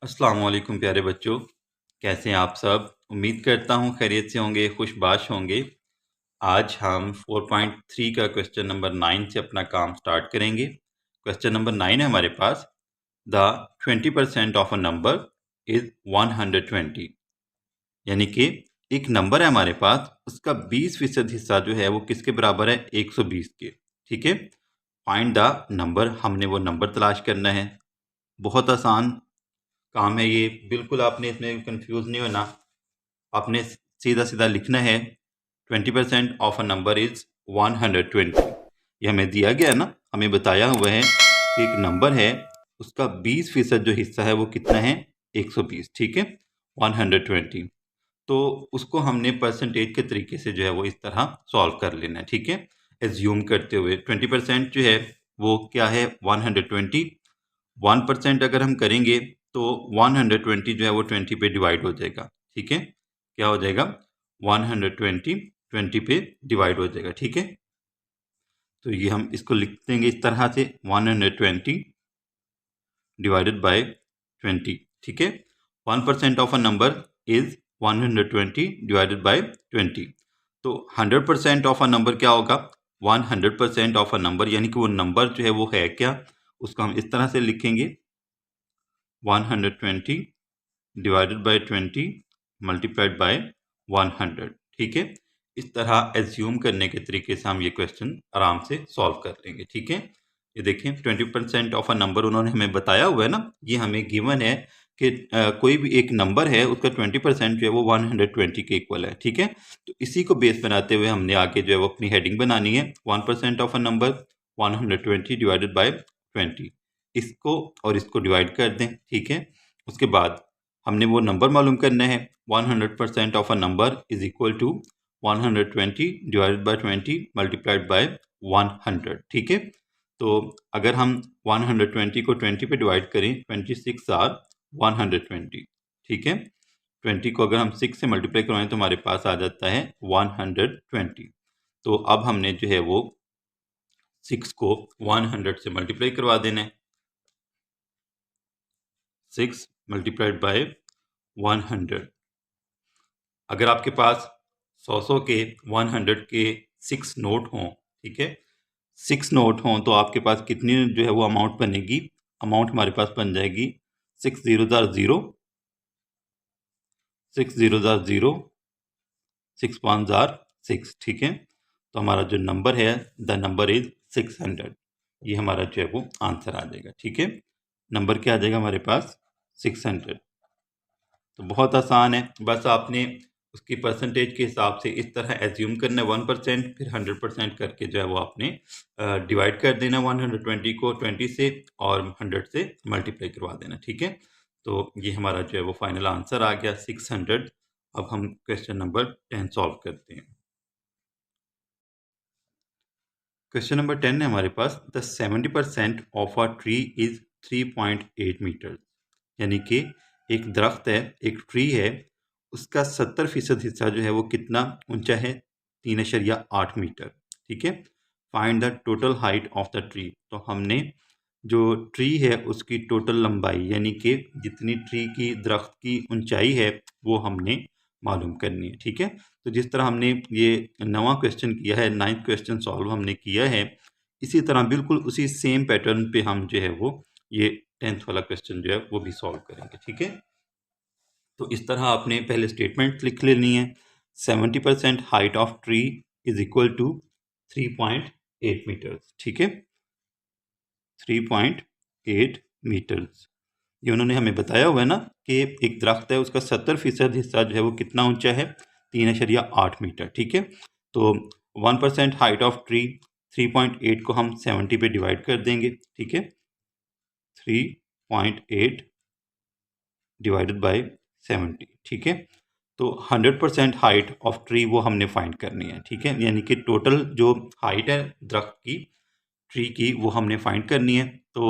अस्सलाम वालेकुम प्यारे बच्चों, कैसे हैं आप सब। उम्मीद करता हूँ खैरियत से होंगे, खुशबाश होंगे। आज हम 4.3 का क्वेश्चन नंबर 9 से अपना काम स्टार्ट करेंगे। क्वेश्चन नंबर 9 है हमारे पास। The 20% of a number is 120। यानी कि एक नंबर है हमारे पास, उसका 20% हिस्सा जो है वो किसके बराबर है? 120 के। ठीक है, फाइंड द नंबर। हमने वो नंबर तलाश करना है। बहुत आसान काम है ये, बिल्कुल आपने इसमें कंफ्यूज नहीं होना। आपने सीधा सीधा लिखना है 20% ऑफ अ नंबर इज 120। ये हमें दिया गया है ना, हमें बताया हुआ है कि एक नंबर है, उसका 20% जो हिस्सा है वो कितना है? 120। ठीक है, 120। तो उसको हमने परसेंटेज के तरीके से जो है वो इस तरह सॉल्व कर लेना है। ठीक है, एज्यूम करते हुए 20% जो है वो क्या है? 120। 1% अगर हम करेंगे तो 120 जो है वो 20 पे डिवाइड हो जाएगा। ठीक है, क्या हो जाएगा? 120 20 पे डिवाइड हो जाएगा। ठीक है, तो ये हम इसको लिख देंगे इस तरह से, 120 डिवाइडेड बाय 20। ठीक है, 1% of a number is 120 divided by 20। तो 100% ऑफ अ नंबर क्या होगा? 100% ऑफ अ नंबर, यानी कि वो नंबर जो है वो है क्या, उसको हम इस तरह से लिखेंगे, 120 डिवाइडेड बाय 20 मल्टीप्लाइड बाय 100। ठीक है, इस तरह एज्यूम करने के तरीके से हम ये क्वेश्चन आराम से सॉल्व कर लेंगे। ठीक है, ये देखें 20% ऑफ अ नंबर उन्होंने हमें बताया हुआ है ना, ये हमें गिवन है कि कोई भी एक नंबर है उसका 20% जो है वो 120 के इक्वल है। ठीक है, तो इसी को बेस बनाते हुए हमने आगे जो है वो अपनी हेडिंग बनानी है, 1% of a number 120 divided by 20। इसको और इसको डिवाइड कर दें। ठीक है, उसके बाद हमने वो नंबर मालूम करना है, 100% of a number is equal to 120 divided by 20 multiplied by 100। ठीक है, तो अगर हम 120 को 20 पे डिवाइड करें, 26 आर 120। ठीक है, 20 को अगर हम 6 से मल्टीप्लाई करवाएं तो हमारे पास आ जाता है 120। तो अब हमने जो है वो 6 को 100 से मल्टीप्लाई करवा देना है, 6 मल्टीप्लाइड बाय 100। अगर आपके पास 100 के 100 के 6 नोट हों, ठीक है, 6 नोट हों, तो आपके पास कितनी जो है वो अमाउंट बनेगी? अमाउंट हमारे पास बन जाएगी 6 0 0, 6 0 0, 6 1 6। ठीक है, तो हमारा जो नंबर है, द नंबर इज 600। ये हमारा जो है वो आंसर आ जाएगा। ठीक है, नंबर क्या आ जाएगा हमारे पास? 600। तो बहुत आसान है, बस आपने उसकी परसेंटेज के हिसाब से इस तरह एज्यूम करना है 1%, फिर 100% करके जो है वो आपने डिवाइड कर देना 120 को 20 से, और 100 से मल्टीप्लाई करवा देना। ठीक है, तो ये हमारा जो है वो फाइनल आंसर आ गया 600। अब हम क्वेश्चन नंबर 10 सॉल्व करते हैं। क्वेश्चन नंबर 10 है हमारे पास, the 70% of a tree is 3.8 metre. यानी कि एक दरख्त है, एक ट्री है, उसका 70% हिस्सा जो है वो कितना ऊंचा है? 3.8 मीटर। ठीक है, find the total height of the tree. तो हमने जो ट्री है उसकी टोटल लंबाई, यानी कि जितनी ट्री की दरख्त की ऊंचाई है वो हमने मालूम करनी है। ठीक है, तो जिस तरह हमने ये नवा क्वेश्चन किया है, 9th क्वेश्चन सॉल्व हमने किया है, इसी तरह बिल्कुल उसी सेम पैटर्न पे हम जो है वो ये 10th वाला क्वेश्चन जो है वो भी सॉल्व करेंगे। ठीक है, तो इस तरह आपने पहले स्टेटमेंट लिख लेनी है, 70% height of tree is equal to 3.8 metres. ठीक है, 3.8 मीटर्स, ये उन्होंने हमें बताया हुआ है ना कि एक दरख्त है, उसका 70% हिस्सा जो है वो कितना ऊंचा है? 3.8 मीटर। ठीक है, तो 1% हाइट ऑफ ट्री, 3.8 को हम 70 पे डिवाइड कर देंगे। ठीक है, 3.8 डिवाइडेड बाय 70। ठीक है, तो 100% हाइट ऑफ ट्री वो हमने फाइंड करनी है। ठीक है, यानी कि टोटल जो हाइट है दरख्त की, ट्री की, वो हमने फाइंड करनी है। तो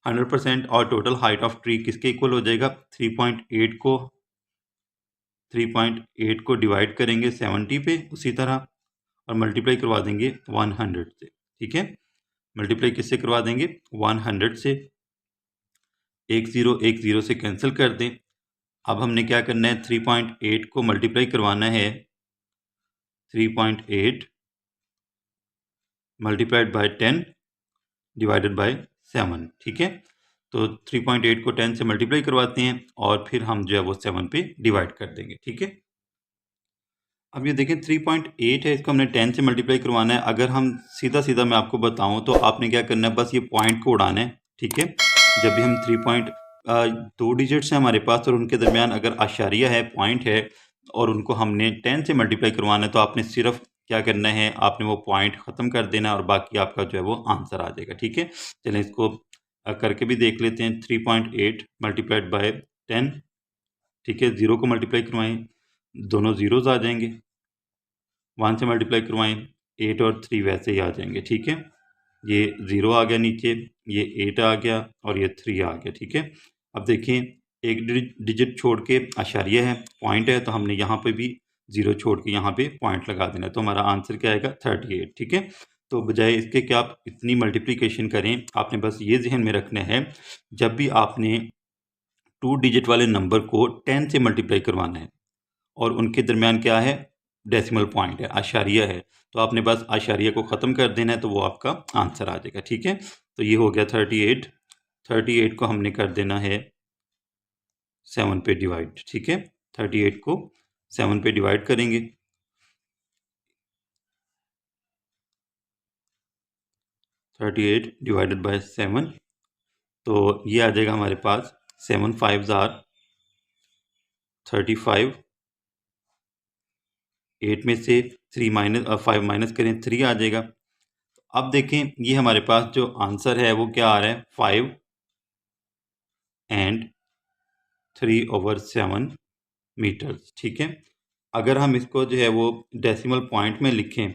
100% और टोटल हाइट ऑफ ट्री किसके इक्वल हो जाएगा? 3.8 को डिवाइड करेंगे 70 पे उसी तरह, और मल्टीप्लाई करवा देंगे 100 से। ठीक है, मल्टीप्लाई किससे करवा देंगे? 100 से। एक ज़ीरो से कैंसिल कर दें। अब हमने क्या करना है, 3.8 को मल्टीप्लाई करवाना है 3.8 मल्टीप्लाइड बाय 10 डिवाइडेड बाय 7। ठीक है, तो 3.8 को 10 से मल्टीप्लाई करवाते हैं और फिर हम जो है वो 7 पे डिवाइड कर देंगे। ठीक है, अब ये देखें 3.8 है, इसको हमने 10 से मल्टीप्लाई करवाना है। अगर हम सीधा सीधा मैं आपको बताऊं तो आपने क्या करना है, बस ये पॉइंट को उड़ाना है। ठीक है, जब भी हम 2 डिजिट्स हैं हमारे पास और उनके दरमियान अगर आशारिया है, पॉइंट है और उनको हमने 10 से मल्टीप्लाई करवाना है, तो आपने सिर्फ क्या करना है, आपने वो पॉइंट ख़त्म कर देना है और बाकी आपका जो है वो आंसर आ जाएगा। ठीक है, चलें इसको करके भी देख लेते हैं। 3.8 मल्टीप्लाइड बाय 10। ठीक है, 0 को मल्टीप्लाई करवाएं, दोनों ज़ीरोज़ आ जाएंगे। 1 से मल्टीप्लाई करवाएं, 8 और 3 वैसे ही आ जाएंगे। ठीक है, ये 0 आ गया नीचे, ये 8 आ गया और ये 3 आ गया। ठीक है, अब देखें एक डिजिट छोड़ के आशारिया है, पॉइंट है, तो हमने यहाँ पे भी 0 छोड़ के यहाँ पे पॉइंट लगा देना है, तो हमारा आंसर क्या आएगा 38। ठीक है, तो बजाय इसके कि आप इतनी मल्टीप्लिकेशन करें, आपने बस ये जहन में रखना है, जब भी आपने 2 डिजिट वाले नंबर को 10 से मल्टीप्लाई करवाना है और उनके दरमियान क्या है, डेसिमल पॉइंट है, आशारिया है, तो आपने बस आशारिया को ख़त्म कर देना है, तो वो आपका आंसर आ जाएगा। ठीक है, तो ये हो गया 38। 38 को हमने कर देना है 7 पे डिवाइड। ठीक है, 38 को 7 पे डिवाइड करेंगे, 38 डिवाइडेड बाय 7, तो ये आ जाएगा हमारे पास 7 5 आर 35। 8 में से 5 माइनस करें, 3 आ जाएगा। अब देखें ये हमारे पास जो आंसर है वो क्या आ रहा है, 5 एंड 3/7 मीटर्स। ठीक है, अगर हम इसको जो है वो डेसिमल पॉइंट में लिखें,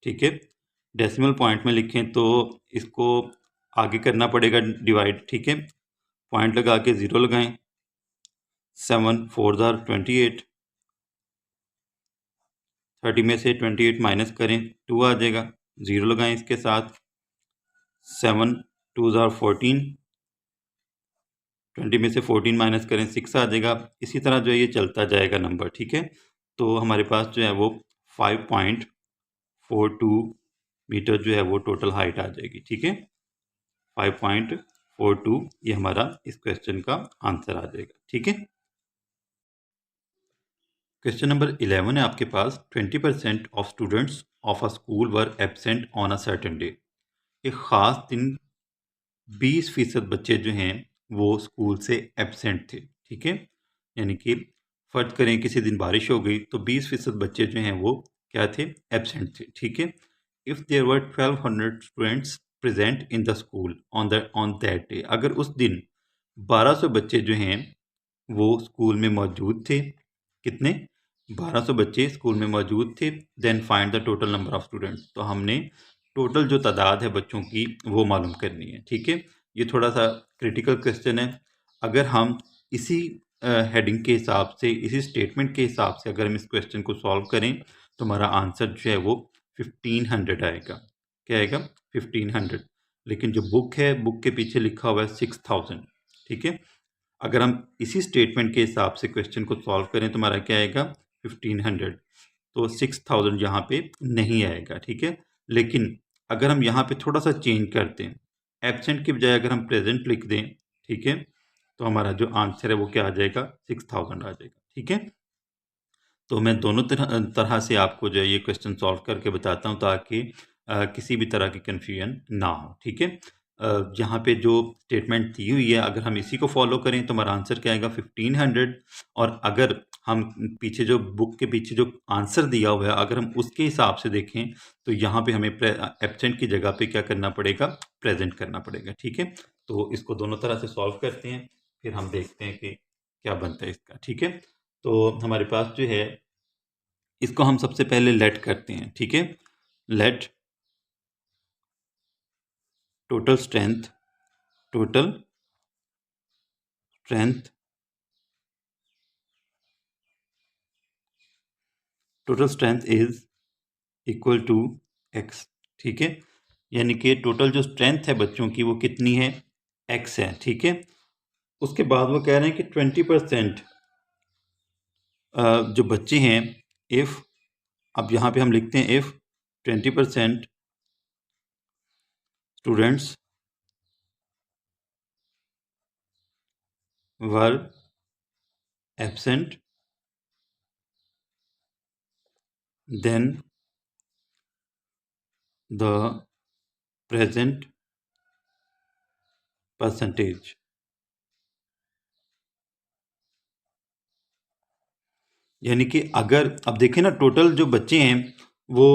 ठीक है, डेसिमल पॉइंट में लिखें तो इसको आगे करना पड़ेगा डिवाइड। ठीक है, पॉइंट लगा के 0 लगाएं, 7 4 28, 30 में से 28 माइनस करें, 2 आ जाएगा, 0 लगाएं इसके साथ, 7 2 14, 20 में से 14 माइनस करें, 6 आ जाएगा। इसी तरह जो है ये चलता जाएगा नंबर। ठीक है, तो हमारे पास जो है वो 5.42 मीटर जो है वो टोटल हाइट आ जाएगी। ठीक है, 5.42 ये हमारा इस क्वेश्चन का आंसर आ जाएगा। ठीक है, क्वेश्चन नंबर 11 है आपके पास, 20% of students of a school were absent on a certain day. एक ख़ास दिन 20% बच्चे जो हैं वो स्कूल से एब्सेंट थे। ठीक है, यानी कि फ़र्ज करें किसी दिन बारिश हो गई तो 20% बच्चे जो हैं वो क्या थे, एब्सेंट थे। ठीक है, if there were 1200 students present in the school on that day, अगर उस दिन 1200 बच्चे जो हैं वो स्कूल में मौजूद थे, कितने, 1200 बच्चे स्कूल में मौजूद थे, then find the total number of students, तो हमने टोटल जो तादाद है बच्चों की वो मालूम करनी है। ठीक है, ये थोड़ा सा क्रिटिकल क्वेश्चन है। अगर हम इसी हेडिंग के हिसाब से, इसी स्टेटमेंट के हिसाब से अगर हम इस क्वेश्चन को सॉल्व करें तो हमारा आंसर जो है वो 1500 आएगा। क्या आएगा, 1500। लेकिन जो बुक है, बुक के पीछे लिखा हुआ है 6000। ठीक है, अगर हम इसी स्टेटमेंट के हिसाब से क्वेश्चन को सॉल्व करें तो हमारा क्या आएगा, 1500, तो 6000 यहाँ पे नहीं आएगा। ठीक है, लेकिन अगर हम यहाँ पे थोड़ा सा चेंज करते हैं, एब्सेंट की बजाय अगर हम प्रेजेंट लिख दें, ठीक है, तो हमारा जो आंसर है वो क्या आ जाएगा, 6000 आ जाएगा। ठीक है, तो मैं दोनों तरह से आपको जो है ये क्वेश्चन सॉल्व करके बताता हूँ ताकि किसी भी तरह की कन्फ्यूजन ना हो। ठीक है, यहाँ पे जो स्टेटमेंट दी हुई है अगर हम इसी को फॉलो करें तो हमारा आंसर क्या आएगा, 1500। और अगर हम पीछे जो बुक के पीछे जो आंसर दिया हुआ है अगर हम उसके हिसाब से देखें तो यहाँ पे हमें एब्सेंट की जगह पे क्या करना पड़ेगा, प्रेजेंट करना पड़ेगा। ठीक है, तो इसको दोनों तरह से सॉल्व करते हैं, फिर हम देखते हैं कि क्या बनता है इसका। ठीक है, तो हमारे पास जो है इसको हम सबसे पहले लेट करते हैं। ठीक है, let total strength, total strength, total strength is equal to x। ठीक है, यानी कि टोटल जो स्ट्रेंथ है बच्चों की वो कितनी है, x है, ठीक है। उसके बाद वो कह रहे हैं कि 20% जो बच्चे हैं, इफ़, अब यहाँ पे हम लिखते हैं if 20% students were absent, then the present percentage. यानी कि अगर अब देखें ना, टोटल जो बच्चे हैं वो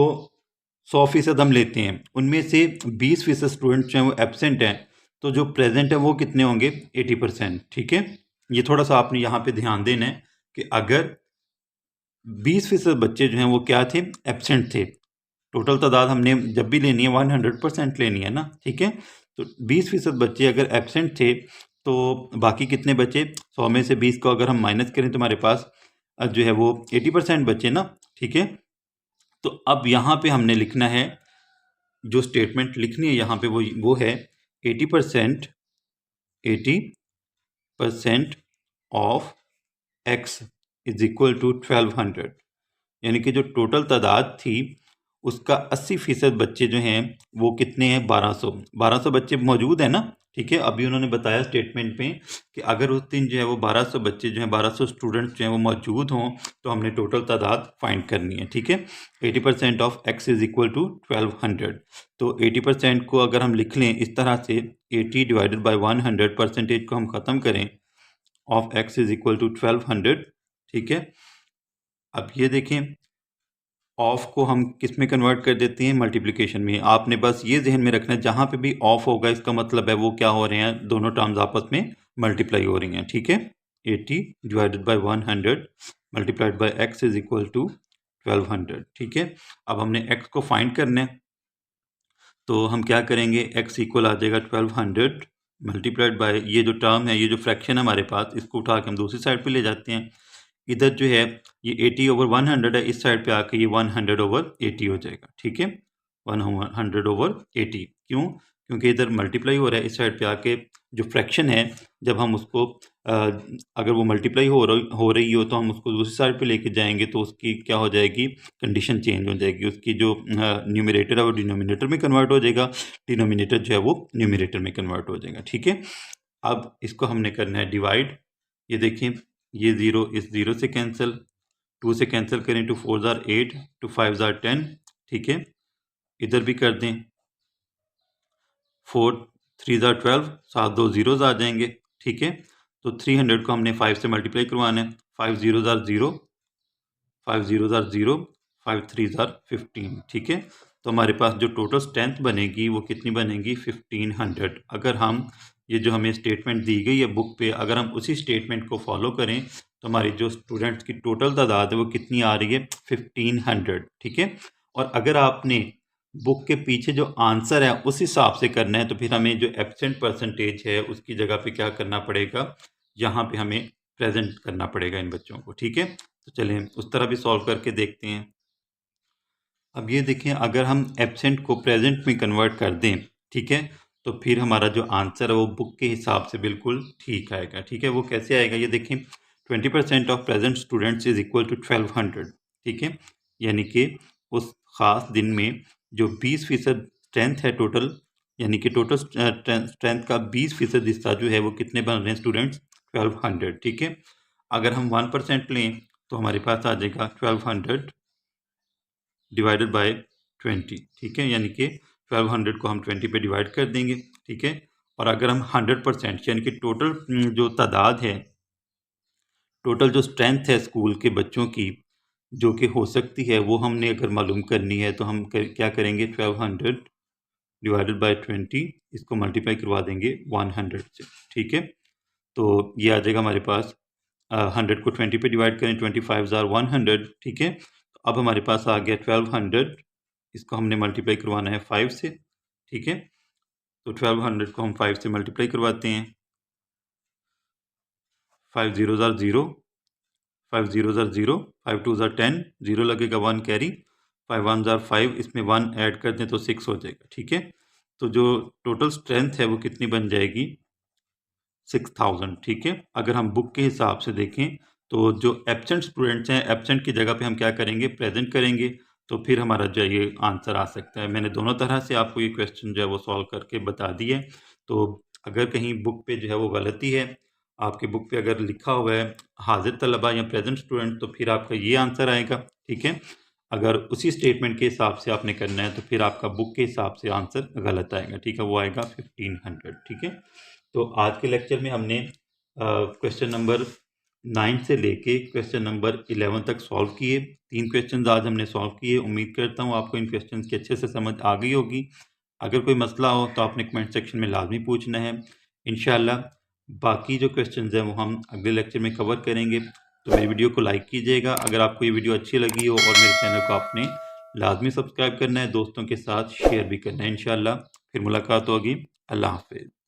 100% हम लेते हैं, उनमें से 20% स्टूडेंट जो हैं वो एब्सेंट हैं, तो जो प्रेजेंट है वो कितने होंगे? 80%, ठीक है। ये थोड़ा सा आपने यहाँ पे ध्यान देना है कि अगर 20% बच्चे जो हैं वो क्या थे? एब्सेंट थे। टोटल तादाद हमने जब भी लेनी है 100% लेनी है ना, ठीक है। तो 20% बच्चे अगर एब्सेंट थे तो बाकी कितने बचे? 100 में से 20 को अगर हम माइनस करें तो हमारे पास जो है वो 80% बचे ना, ठीक है। तो अब यहाँ पे हमने लिखना है, जो स्टेटमेंट लिखनी है यहाँ पे वो है 80% of x is equal to 1200। यानी कि जो टोटल तादाद थी उसका 80% बच्चे जो हैं वो कितने हैं? 1200 बच्चे मौजूद हैं ना, ठीक है। अभी उन्होंने बताया स्टेटमेंट में कि अगर उस दिन जो है वो 1200 बच्चे जो हैं, 1200 स्टूडेंट्स जो हैं वो मौजूद हों तो हमने टोटल तादाद फाइंड करनी है, ठीक है। 80% of x is equal to 1200। तो 80% को अगर हम लिख लें इस तरह से, 80 डिवाइडेड बाई 100, परसेंटेज को हम ख़त्म करें, of x is equal to 1200, ठीक है। अब ये देखें, ऑफ को हम किस में कन्वर्ट कर देते हैं? मल्टीप्लिकेशन में। आपने बस ये जहन में रखना है, जहाँ पे भी ऑफ होगा इसका मतलब है वो क्या हो रहे हैं? दोनों टर्म्स आपस में मल्टीप्लाई हो रही हैं, ठीक है। 80 divided by 100 multiplied by x is equal to 1200, ठीक है। अब हमने x को फाइंड करना है, तो हम क्या करेंगे? x इक्वल आ जाएगा 1200 मल्टीप्लाइड बाय ये जो टर्म है, ये जो फ्रैक्शन है हमारे पास, इसको उठा के हम दूसरी साइड पे ले जाते हैं। इधर जो है ये 80/100 है, इस साइड पे आके ये 100/80 हो जाएगा, ठीक है। 100/80 क्यों? क्योंकि इधर मल्टीप्लाई हो रहा है, इस साइड पे आके जो फ्रैक्शन है, जब हम उसको अगर वो मल्टीप्लाई हो रही हो तो हम उसको दूसरी साइड पे लेके जाएंगे तो उसकी क्या हो जाएगी? कंडीशन चेंज हो जाएगी। उसकी जो न्यूमरेटर है वो डिनोमिनेटर में कन्वर्ट हो जाएगा, डिनोमिनेटर जो है वो न्यूमरेटर में कन्वर्ट हो जाएगा, ठीक है। अब इसको हमने करना है डिवाइड। ये देखें, ये 0 इस 0 से कैंसिल, 2 से कैंसिल करें, 2 4 ज़ार 8, 2 5 ज़ार 10, ठीक है। इधर भी कर दें, 4 3 ज़ार 12, 7 2 ज़ीरोज़ आ जाएंगे, ठीक है। तो 300 को हमने 5 से मल्टीप्लाई करवाना है, 5 0 ज़ार 0, 5 0 ज़ार 0, 5 3 ज़ार 15, ठीक है। तो हमारे पास जो टोटल स्ट्रेंथ बनेगी वो कितनी बनेगी? 1500। अगर हम ये जो हमें स्टेटमेंट दी गई है बुक पे, अगर हम उसी स्टेटमेंट को फॉलो करें तो हमारी जो स्टूडेंट्स की टोटल तादाद है वो कितनी आ रही है? 1500, ठीक है। और अगर आपने बुक के पीछे जो आंसर है उस हिसाब से करना है तो फिर हमें जो एब्सेंट परसेंटेज है उसकी जगह पे क्या करना पड़ेगा? यहाँ पे हमें प्रेजेंट करना पड़ेगा इन बच्चों को, ठीक है। तो चलें उस तरह भी सॉल्व करके देखते हैं। अब ये देखें, अगर हम एब्सेंट को प्रेजेंट में कन्वर्ट कर दें, ठीक है, तो फिर हमारा जो आंसर है वो बुक के हिसाब से बिल्कुल ठीक आएगा, ठीक है। वो कैसे आएगा? ये देखें, 20% of present students is equal to 1200, ठीक है। यानी कि उस ख़ास दिन में जो 20% स्ट्रेंथ है टोटल, यानी कि टोटल स्ट्रेंथ का 20% हिस्सा जो है वो कितने बन रहे हैं स्टूडेंट्स? 1200, ठीक है। अगर हम 1% लें तो हमारे पास आ जाएगा 1200 डिवाइडेड बाय 20, ठीक है। यानी कि 1200 को हम 20 पे डिवाइड कर देंगे, ठीक है। और अगर हम 100% यानी कि टोटल जो तादाद है, टोटल जो स्ट्रेंथ है स्कूल के बच्चों की जो कि हो सकती है, वो हमने अगर मालूम करनी है तो हम क्या करेंगे? 1200 डिवाइडेड बाय 20, इसको मल्टीप्लाई करवा देंगे 100 से, ठीक है। तो ये आ जाएगा हमारे पास 100 को 20 पे डिवाइड करें, 25 ज़ार 100, ठीक है। अब हमारे पास आ गया 1200, इसको हमने मल्टीप्लाई करवाना है 5 से, ठीक है। तो 1200 को हम 5 से मल्टीप्लाई करवाते हैं, 5 0 ज़ार 0, 5 0 ज़ार 0, 5 2 ज़ार 10, 0 लगेगा 1 कैरी, 5 1 ज़ार 5, इसमें 1 ऐड कर दें तो 6 हो जाएगा, ठीक है। तो जो टोटल स्ट्रेंथ है वो कितनी बन जाएगी? 6000, ठीक है। अगर हम बुक के हिसाब से देखें तो जो एब्सेंट स्टूडेंट्स हैं, एब्सेंट की जगह पे हम क्या करेंगे, प्रेजेंट करेंगे, तो फिर हमारा जो है ये आंसर आ सकता है। मैंने दोनों तरह से आपको ये क्वेश्चन जो है वो सॉल्व करके बता दिए। तो अगर कहीं बुक पे जो है वो गलती है, आपके बुक पे अगर लिखा हुआ है हाजिर तलबा या प्रेजेंट स्टूडेंट, तो फिर आपका ये आंसर आएगा, ठीक है। अगर उसी स्टेटमेंट के हिसाब से आपने करना है तो फिर आपका बुक के हिसाब से आंसर गलत आएगा, ठीक है, वो आएगा 1500, ठीक है। तो आज के लेक्चर में हमने क्वेश्चन नंबर 9 से लेके क्वेश्चन नंबर 11 तक सॉल्व किए। 3 क्वेश्चन आज हमने सॉल्व किए। उम्मीद करता हूँ आपको इन क्वेश्चन की अच्छे से समझ आ गई होगी। अगर कोई मसला हो तो आपने कमेंट सेक्शन में लाजमी पूछना है। इंशाल्लाह बाकी जो क्वेश्चन हैं वो हम अगले लेक्चर में कवर करेंगे। तो मेरी वीडियो को लाइक कीजिएगा अगर आपको ये वीडियो अच्छी लगी हो, और मेरे चैनल को आपने लाजमी सब्सक्राइब करना है, दोस्तों के साथ शेयर भी करना है। इंशाल्लाह फिर मुलाकात होगी। अल्लाह हाफिज़।